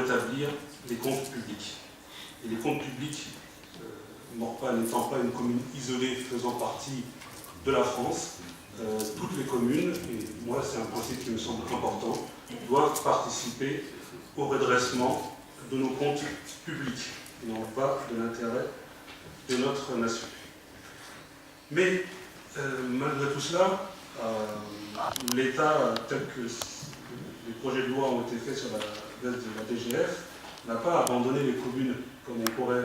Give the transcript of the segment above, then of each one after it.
rétablir les comptes publics. Et les comptes publics, Maurepas n'étant pas une commune isolée faisant partie de la France, toutes les communes, et moi c'est un principe qui me semble important, doivent participer au redressement de nos comptes publics. Il en va de l'intérêt de notre nation. Mais malgré tout cela, l'État, tel que les projets de loi ont été faits sur la base de la DGF, n'a pas abandonné les communes, comme on pourrait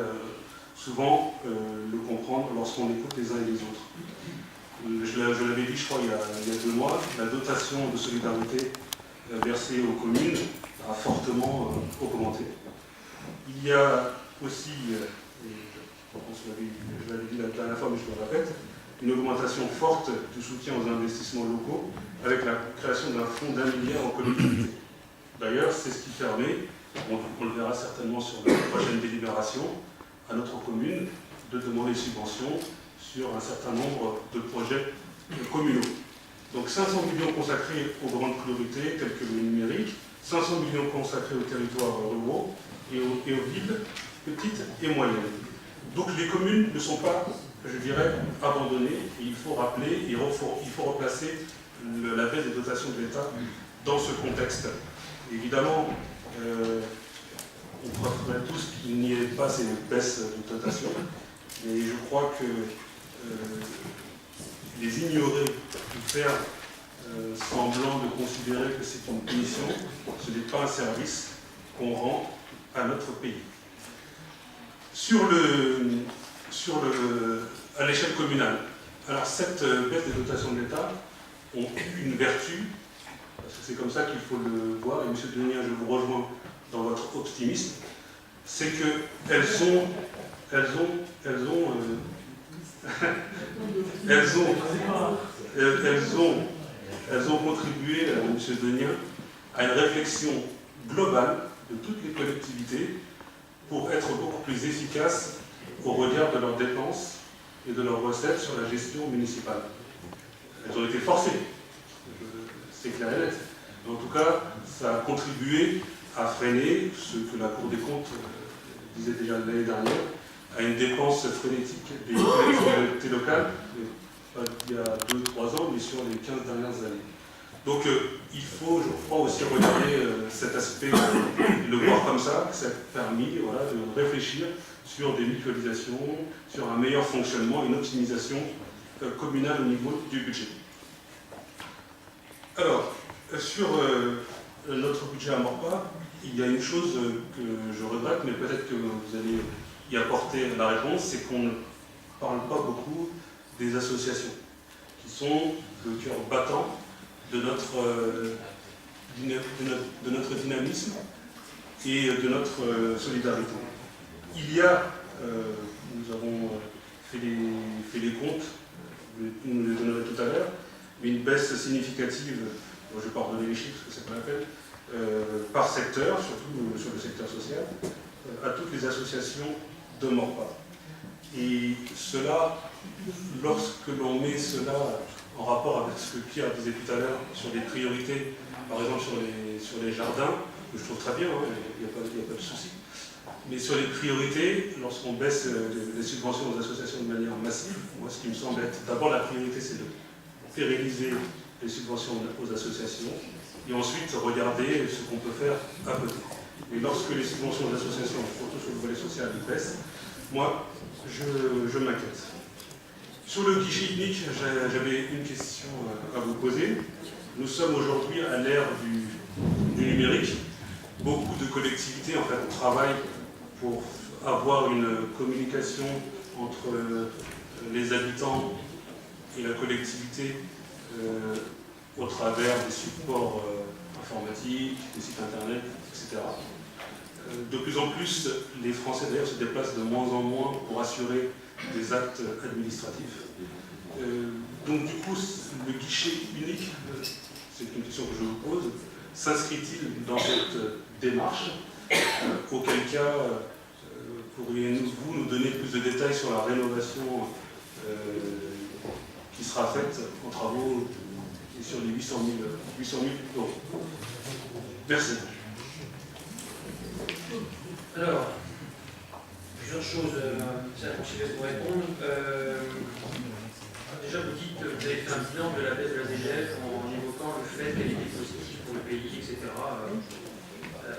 souvent le comprendre lorsqu'on écoute les uns et les autres. Je l'avais dit, je crois, il y a 2 mois, la dotation de solidarité versée aux communes a fortement augmenté. Il y a aussi, je l'avais dit la dernière fois, mais je le répète, une augmentation forte du soutien aux investissements locaux avec la création d'un fonds d'1 milliard aux collectivités. D'ailleurs, c'est ce qui permet, on le verra certainement sur la prochaine délibération, à notre commune de demander subventions sur un certain nombre de projets communaux. Donc 500 millions consacrés aux grandes priorités telles que le numérique, 500 millions consacrés aux territoires ruraux et aux villes petites et moyennes. Donc les communes ne sont pas, je dirais, abandonnées, et il faut rappeler, il faut replacer la baisse des dotations de l'État dans ce contexte. Évidemment, on préférerait tous qu'il n'y ait pas ces baisses de dotations, mais je crois que les ignorer ou faire semblant de considérer que c'est une punition, ce n'est pas un service qu'on rend à notre pays. À l'échelle communale, alors cette baisse des dotations de l'État ont une vertu, parce que c'est comme ça qu'il faut le voir, et M. Denien, je vous rejoins dans votre optimisme, c'est qu'elles ont contribué, M. Denien, à une réflexion globale de toutes les collectivités pour être beaucoup plus efficaces au regard de leurs dépenses et de leurs recettes sur la gestion municipale. Elles ont été forcées, c'est clair et net. Mais en tout cas, ça a contribué à freiner ce que la Cour des comptes disait déjà l'année dernière, à une dépense frénétique des collectivités locales, pas il y a 2-3 ans, mais sur les 15 dernières années. Donc il faut, je crois, aussi regarder cet aspect, le voir comme ça a permis de réfléchir sur des mutualisations, sur un meilleur fonctionnement, une optimisation communale au niveau du budget. Alors, sur notre budget à Maurepas, il y a une chose que je regrette, mais peut-être que vous allez y apporter la réponse, c'est qu'on ne parle pas beaucoup des associations, qui sont le cœur battant de notre dynamisme et de notre solidarité. Il y a, nous avons fait les comptes, nous les donnerez tout à l'heure, mais une baisse significative, je ne vais pas redonner les chiffres parce que c'est pas la peine, par secteur, surtout sur le secteur social, à toutes les associations de Maurepas. Et cela, lorsque l'on met cela en rapport avec ce que Pierre disait tout à l'heure sur les priorités, par exemple sur les jardins, que je trouve très bien, il n'y a pas de souci. Mais sur les priorités, lorsqu'on baisse les subventions aux associations de manière massive, moi ce qui me semble être d'abord la priorité, c'est de pérenniser les subventions aux associations et ensuite regarder ce qu'on peut faire à côté. Et lorsque les subventions aux associations, surtout sur le volet social, baissent, moi je m'inquiète. Sur le guichet unique, j'avais une question à vous poser. Nous sommes aujourd'hui à l'ère du numérique. Beaucoup de collectivités en fait, travaillent pour avoir une communication entre les habitants et la collectivité au travers des supports informatiques, des sites internet, etc. De plus en plus, les Français d'ailleurs se déplacent de moins en moins pour assurer des actes administratifs. Donc du coup, le guichet unique, c'est une question que je vous pose, s'inscrit-il dans cette démarche? Auquel cas, pourriez-vous nous donner plus de détails sur la rénovation qui sera faite en travaux et sur les 800 000 euros? Merci. Alors, plusieurs choses, c'est un conseil pour répondre. Déjà, vous dites que vous avez fait un bilan de la baisse de la DGF en évoquant le fait qu'elle était positive pour le pays, etc.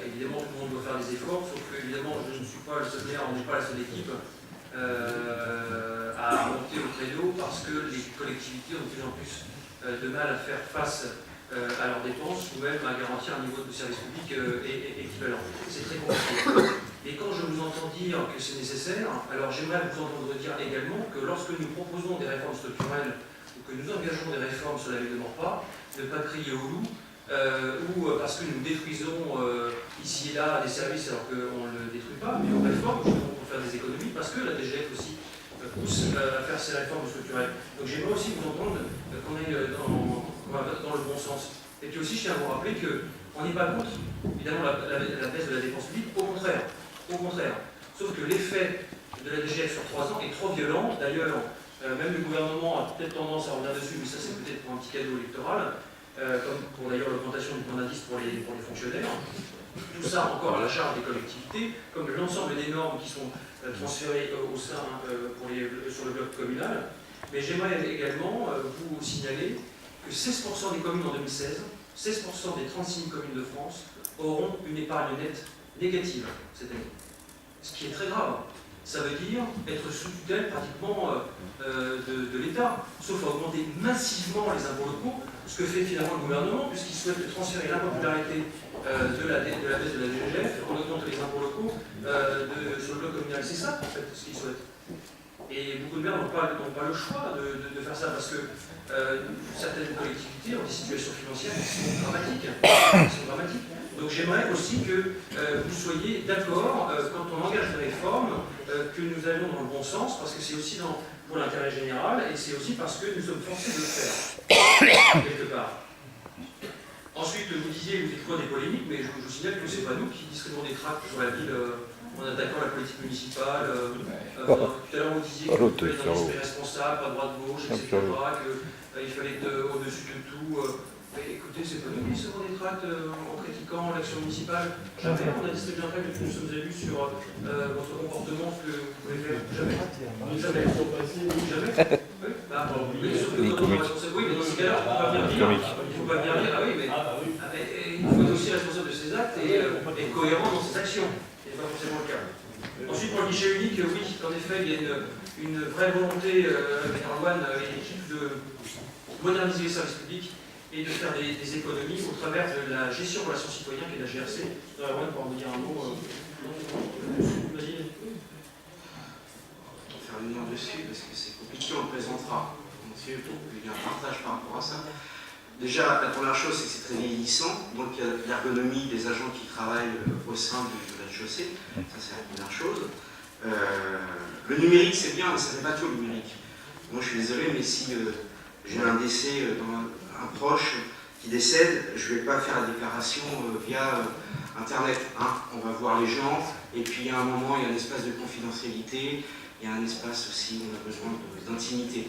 Évidemment, tout le monde doit faire des efforts, sauf que, évidemment, je ne suis pas le seul maire, on n'est pas la seule équipe à monter au créneau parce que les collectivités ont de plus en plus de mal à faire face à leurs dépenses ou même à garantir un niveau de service public équivalent. C'est très compliqué. Et quand je vous entends dire que c'est nécessaire, alors j'aimerais vous entendre dire également que lorsque nous proposons des réformes structurelles ou que nous engageons des réformes sur la ville de Maurepas, ne pas crier au loup, ou parce que nous détruisons ici et là des services alors qu'on ne le détruit pas, mais on réforme justement pour faire des économies, parce que la DGF aussi pousse à faire ces réformes structurelles. Donc j'aimerais aussi vous entendre qu'on aille dans le bon sens. Et puis aussi, je tiens à vous rappeler qu'on n'est pas contre, évidemment, la baisse de la dépense publique, au contraire. Au contraire. Sauf que l'effet de la DGF sur 3 ans est trop violent. D'ailleurs, même le gouvernement a peut-être tendance à revenir dessus, mais ça c'est peut-être pour un petit cadeau électoral, comme pour d'ailleurs l'augmentation du point d'indice pour les fonctionnaires. Tout ça encore à la charge des collectivités, comme l'ensemble des normes qui sont transférées au sein sur le bloc communal. Mais j'aimerais également vous signaler que 16% des communes en 2016, 16% des 36 000 communes de France auront une épargne nette négative cette année. Ce qui est très grave. Ça veut dire être sous tutelle pratiquement de l'État, sauf à augmenter massivement les impôts locaux, ce que fait finalement le gouvernement, puisqu'il souhaite transférer l'impopularité de la baisse de la DGF en augmentant les impôts locaux sur le bloc communal. C'est ça, en fait, ce qu'il souhaite. Et beaucoup de maires n'ont pas le choix de faire ça, parce que certaines collectivités ont des situations financières qui sont dramatiques. Donc j'aimerais aussi que vous soyez d'accord, quand on engage des réformes, que nous allions dans le bon sens, parce que c'est aussi pour l'intérêt général, et c'est aussi parce que nous sommes forcés de le faire, quelque part. Ensuite, vous disiez, vous êtes quoi des polémiques, mais je vous signale que ce n'est pas nous qui distribuons des tracts sur la ville en attaquant la politique municipale. Tout à l'heure, vous disiez qu'il fallait être dans l'esprit responsable, à droite-gauche, etc., qu'il fallait être au-dessus de tout. Mais écoutez, c'est pas nous qui distribuons des tracts en critiquant l'action municipale. Jamais. On a distribué un tract depuis que nous sommes élus sur votre comportement que vous pouvez faire. Jamais. Jamais. Jamais. Oui, bah, sauf que quand on est responsable, oui, mais dans ce cas-là, il ne faut pas venir dire, ah oui, mais il faut être aussi responsable de ses actes et cohérent dans ses actions. Ce n'est pas forcément le cas. Ensuite, pour le guichet unique, oui, en effet, il y a une vraie volonté avec Arwan et l'équipe de moderniser les services publics et de faire des économies au travers de la gestion de relations citoyens qui est la GRC. Arwan, pour vous dire un mot. Vas-y. On va faire une heure dessus parce que c'est compliqué, on le présentera. Monsieur, il y a un partage par rapport à ça. Déjà, la première chose, c'est que c'est très vieillissant. Donc, il y a l'ergonomie des agents qui travaillent au sein de la chaussée. Ça, c'est la première chose. Le numérique, c'est bien, mais ça n'est pas tout le numérique. Moi, je suis désolé, mais si j'ai un décès dans un proche qui décède, je ne vais pas faire la déclaration via Internet. Hein. On va voir les gens, et puis à un moment, il y a un espace de confidentialité, il y a un espace aussi où on a besoin d'intimité.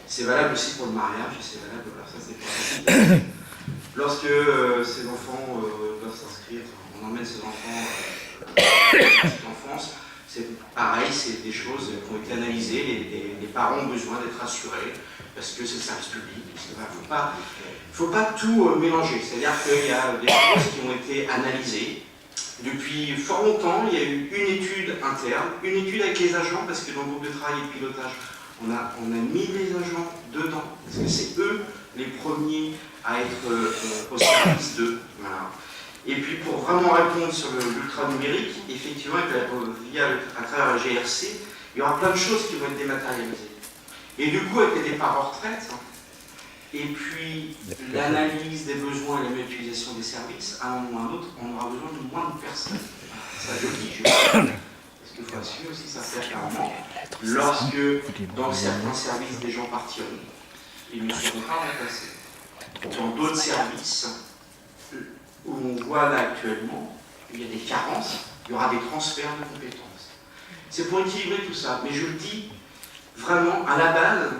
C'est valable aussi pour le mariage, et c'est valable, alors ça c'est pas lorsque ces enfants doivent s'inscrire, on emmène ces enfants à la petite enfance, c'est pareil, c'est des choses qui ont été analysées, les parents ont besoin d'être assurés, parce que c'est le service public, il ne faut pas tout mélanger, c'est-à-dire qu'il y a des choses qui ont été analysées. Depuis fort longtemps, il y a eu une étude interne, une étude avec les agents, parce que dans le groupe de travail et de pilotage, on a mis les agents dedans, parce que c'est eux les premiers à être au service d'eux. Voilà. Et puis pour vraiment répondre sur l'ultra-numérique, effectivement, à travers la GRC, il y aura plein de choses qui vont être dématérialisées. Et du coup, avec les départs en retraite, et puis l'analyse des besoins et la meilleure utilisation des services, à un moment ou à un autre, on aura besoin de moins de personnes. Ça, je le dis, parce qu'il faut assumer aussi ça fait clairement. Lorsque, dans certains services, des gens partiront, ils ne seront pas remplacés. Dans d'autres services, où on voit là actuellement, il y a des carences, il y aura des transferts de compétences. C'est pour équilibrer tout ça, mais je le dis vraiment, à la base,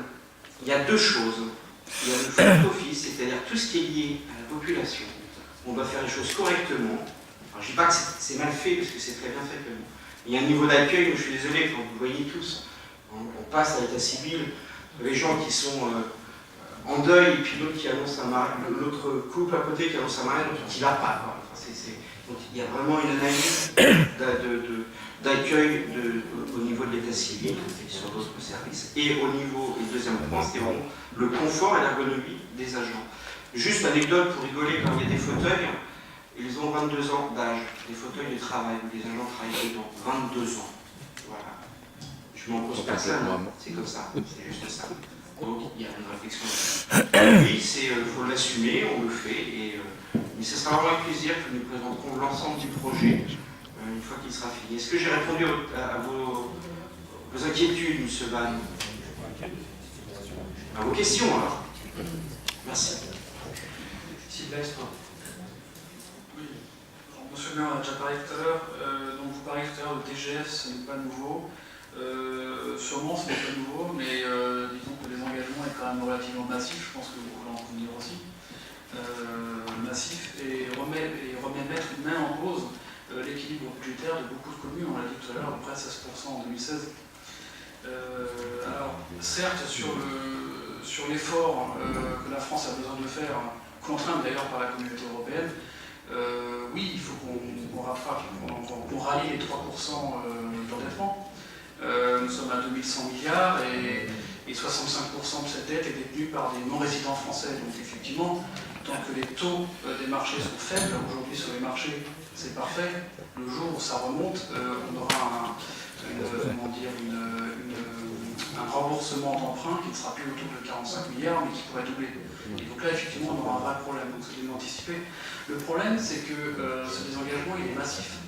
il y a deux choses. Il y a le front office, c'est-à-dire tout ce qui est lié à la population. On doit faire les choses correctement. Alors, je ne dis pas que c'est mal fait, parce que c'est très bien fait. Il y a un niveau d'accueil, je suis désolé, vous le voyez tous. On passe à l'état civil, les gens qui sont en deuil, et puis l'autre qui annonce un mariage, l'autre couple à côté qui annonce un mariage, qui l'a pas. Quoi. Enfin, donc il y a vraiment une analyse d'accueil au niveau de l'état civil, sur d'autres services. Et au niveau, et le deuxième point, c'est vraiment le confort et l'ergonomie des agents. Juste anecdote pour rigoler, quand il y a des fauteuils, ils ont 22 ans d'âge, des fauteuils de travail, où les agents travaillent dedans, 22 ans. Voilà. Je m'en pose personne, c'est comme ça, c'est juste ça. Donc il y a une réflexion. Oui, il faut l'assumer, on le fait, mais ce sera vraiment avec plaisir que nous présenterons l'ensemble du projet une fois qu'il sera fini. Est-ce que j'ai répondu à vos inquiétudes, M. Van? À vos questions alors? Merci. Sylvestre. Oui, Monsieur le maire, on a déjà parlé tout à l'heure. Donc vous parlez tout à l'heure de DGF, ce n'est pas nouveau. Sûrement ce n'est pas nouveau, mais disons que les engagements sont quand même relativement massifs, je pense que vous voulez en convenir aussi. Massif et remettre une main en cause l'équilibre budgétaire de beaucoup de communes, on l'a dit tout à l'heure, à peu près 16% en 2016. Alors, certes, sur l'effort que la France a besoin de faire, contrainte d'ailleurs par la communauté européenne, oui, il faut qu'on rallie les 3% d'endettement. Nous sommes à 2100 milliards et 65% de cette dette est détenue par des non-résidents français. Donc effectivement, tant que les taux des marchés sont faibles, aujourd'hui sur les marchés c'est parfait, le jour où ça remonte, on aura un remboursement d'emprunt qui ne sera plus autour de 45 milliards mais qui pourrait doubler. Et donc là effectivement on aura un vrai problème, donc c'est bien anticipé. Le problème c'est que ce désengagement il est massif.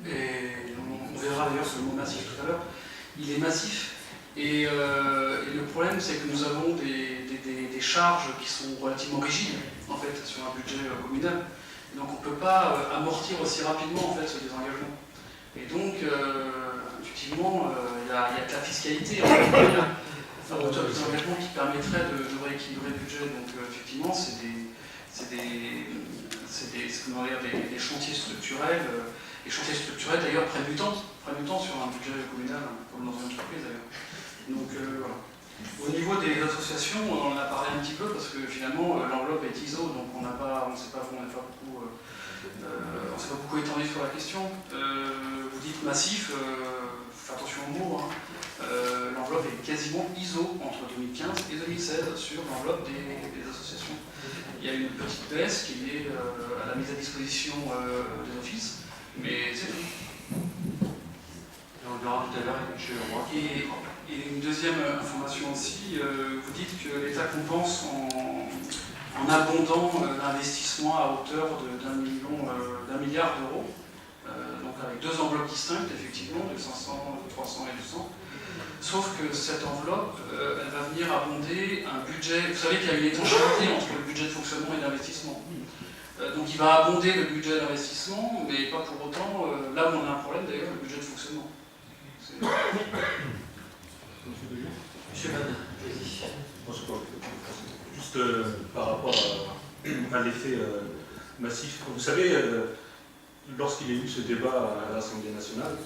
Et on verra d'ailleurs ce mot massif tout à l'heure, il est massif. Et le problème, c'est que nous avons des charges qui sont relativement rigides, en fait, sur un budget communal. Et donc, on ne peut pas amortir aussi rapidement, en fait, ce désengagement. Et donc, effectivement, il y a de la fiscalité, en fait, il y a un hauteur de désengagement qui permettrait de rééquilibrer le budget. Donc, effectivement, c'est des chantiers structurels. Les chantiers structurels, d'ailleurs, prennent du temps sur un budget communal, comme dans une entreprise, d'ailleurs. Donc voilà. Au niveau des associations, on en a parlé un petit peu parce que finalement l'enveloppe est ISO, donc on ne s'est pas beaucoup étendu sur la question. Vous dites massif, faites attention aux mots. L'enveloppe est quasiment ISO entre 2015 et 2016 sur l'enveloppe des associations. Il y a une petite baisse qui est liée à la mise à disposition des offices, mais c'est tout. On verra tout à l'heure avec M. Leroy. Et une deuxième information aussi, vous dites que l'État compense en abondant l'investissement à hauteur d'un milliard d'euros, donc avec deux enveloppes distinctes, effectivement, de 500, de 300 et 200. Sauf que cette enveloppe, elle va venir abonder un budget. Vous savez qu'il y a une étanchéité entre le budget de fonctionnement et d'investissement. Donc il va abonder le budget d'investissement, mais pas pour autant, là où on a un problème d'ailleurs, le budget de fonctionnement. Monsieur Van, vas-y. Juste par rapport à l'effet massif. Vous savez, lorsqu'il y a eu ce débat à l'Assemblée nationale,